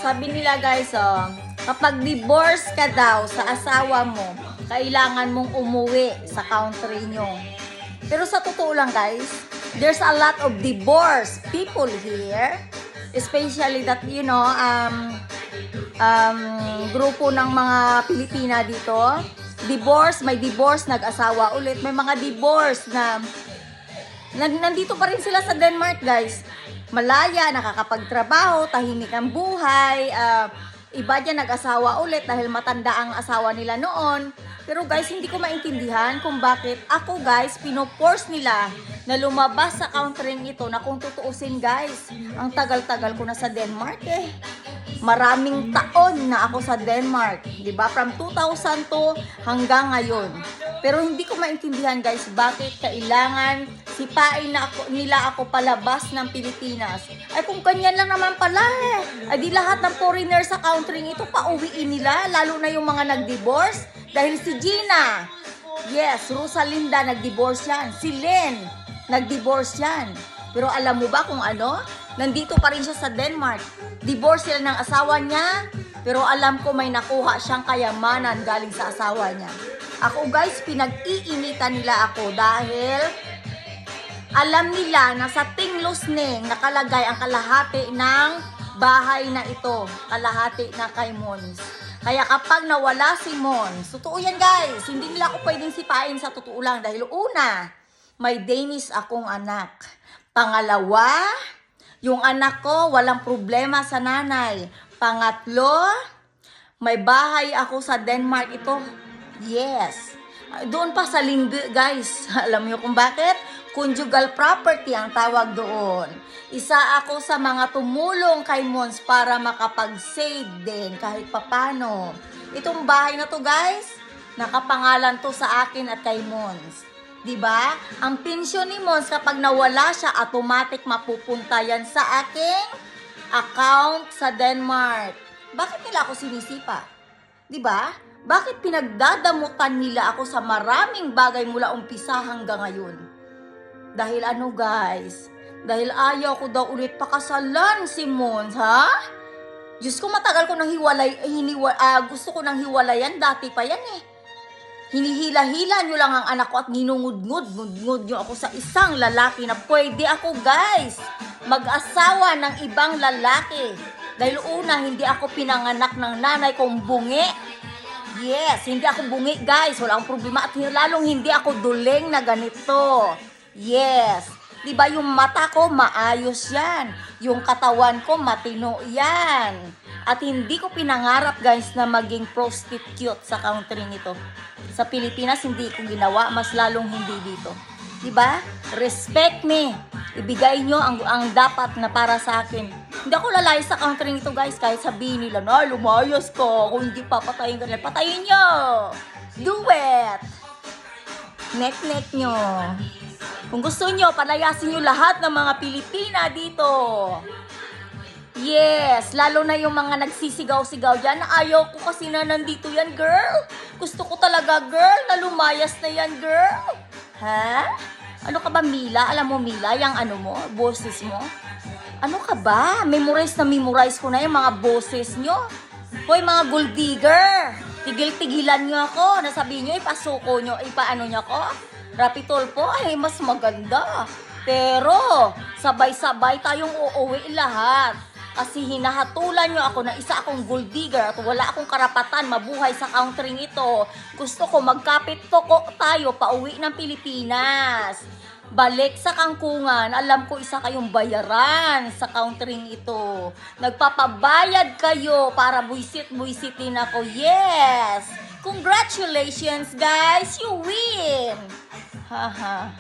sabi nila guys, kapag divorce ka daw sa asawa mo, kailangan mong umuwi sa country nyo. Pero sa totoo lang guys, there's a lot of divorce people here. Especially that, you know, grupo ng mga Pilipina dito. Divorce, may divorce, nag-asawa ulit. May mga divorce na nandito pa rin sila sa Denmark guys. Malaya, nakakapagtrabaho, tahimik ang buhay. Iba dyan nag-asawa ulit dahil matanda ang asawa nila noon. Pero guys, hindi ko maintindihan kung bakit ako guys, pinoforce nila na lumabas sa country ito na kung tutuusin guys, ang tagal-tagal ko na sa Denmark eh. Maraming taon na ako sa Denmark, 'di ba? From 2002 hanggang ngayon. Pero hindi ko maintindihan guys, bakit kailangan sipain na nila ako palabas ng Pilipinas. Ay kung ganyan lang naman pala eh. Ay di lahat ng foreigner sa country ito pauwiin nila, lalo na yung mga nag-divorce. Dahil si Gina, yes, Rosalinda nag-divorce yan. Si Len, nag-divorce yan. Pero alam mo ba kung ano? Nandito pa rin siya sa Denmark. Divorce sila ng asawa niya, pero alam ko may nakuha siyang kayamanan galing sa asawa niya. Ako guys, pinag-iinitan nila ako dahil alam nila na sa Tinglosneng nakalagay ang kalahati ng bahay na ito. Kalahati na kay Mons. Kaya kapag nawala si Mons, totoo yan guys, hindi nila ako pwedeng sipain sa totoo lang. Dahil una, may Danish akong anak. Pangalawa, yung anak ko walang problema sa nanay. Pangatlo, may bahay ako sa Denmark ito. Yes. Doon pa sa Linde guys. Alam niyo kung bakit? Conjugal property ang tawag doon. Isa ako sa mga tumulong kay Mons para makapag-save din kahit papano. Itong bahay na to guys, nakapangalan to sa akin at kay Mons. 'Di ba? Ang pensyon ni Mons kapag nawala siya, automatic mapupunta yan sa aking account sa Denmark. Bakit nila ako sinisipa? 'Di ba? Bakit pinagdadamutan nila ako sa maraming bagay mula umpisa hanggang ngayon? Dahil ano guys? Dahil ayaw ko daw ulit pakasalan si Mons, ha? Diyos ko, matagal ko nang gusto ko nang hiwalayan, dati pa yan eh. Hinihila-hila nyo lang ang anak ko at nginungud-ngud nyo ako sa isang lalaki na pwede ako guys mag-asawa ng ibang lalaki. Dahil una, hindi ako pinanganak ng nanay kong bungi. Yes, hindi ako bungi guys, wala akong problema at lalong hindi ako duling na ganito. Yes, diba yung mata ko maayos yan, yung katawan ko matino yan. At hindi ko pinangarap guys na maging prostitute sa country nito. Sa Pilipinas hindi ko ginawa, mas lalong hindi dito. Diba? Respect me. Ibigay nyo ang dapat na para sa akin. Hindi ako lalay sa country nito guys, kahit sabihin nila na lumayas ko, kung hindi papatayin ka nila, patayin nyo. Do it. Nek-nek nyo. Kung gusto nyo, palayasin nyo lahat ng mga Pilipina dito. Yes, lalo na yung mga nagsisigaw-sigaw dyan. Ayaw ko kasi na nandito yan, girl. Gusto ko talaga, girl, na lumayas na yan, girl. Ha? Ano ka ba, Mila? Alam mo, Mila, yung ano mo, boses mo? Ano ka ba? Memorize ko na yung mga boses nyo. Hoy, mga gold digger. Tigil-tigilan nyo ako. Nasabihin nyo, ipasuko nyo, ipaano nyo ako? Rapitol po ay mas maganda. Pero, sabay-sabay tayong uuwi lahat. Kasi hinahatulan nyo ako na isa akong gold digger at wala akong karapatan mabuhay sa country ito. Gusto ko magkapit toko tayo pauwi ng Pilipinas. Balik sa kangkungan, alam ko isa kayong bayaran sa country ito. Nagpapabayad kayo para buisit-buisitin ako. Yes! Congratulations guys! You win! Haha.